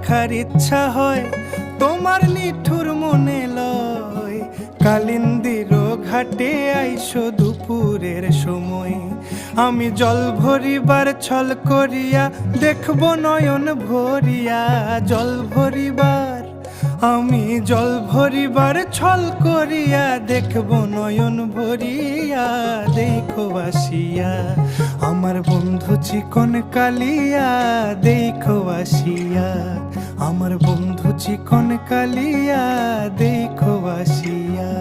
দেখার ইচ্ছা হয়, তোমার নিঠুর মনে লয়। কালিন্দির ঘাটে আইসো দুপুরের সময়, আমি জল ভরিবার ছল করিয়া দেখব নয়ন ভরিয়া। জল ভরিবার, আমি জল ভরিবার ছল করিয়া দেখব নয়ন ভরিয়া। দেখো আসিয়া আমার বন্ধু চিকন কালিয়া, দেখো আসিয়া আমার বন্ধু চিকন কালিয়া, দেখো আসিয়া।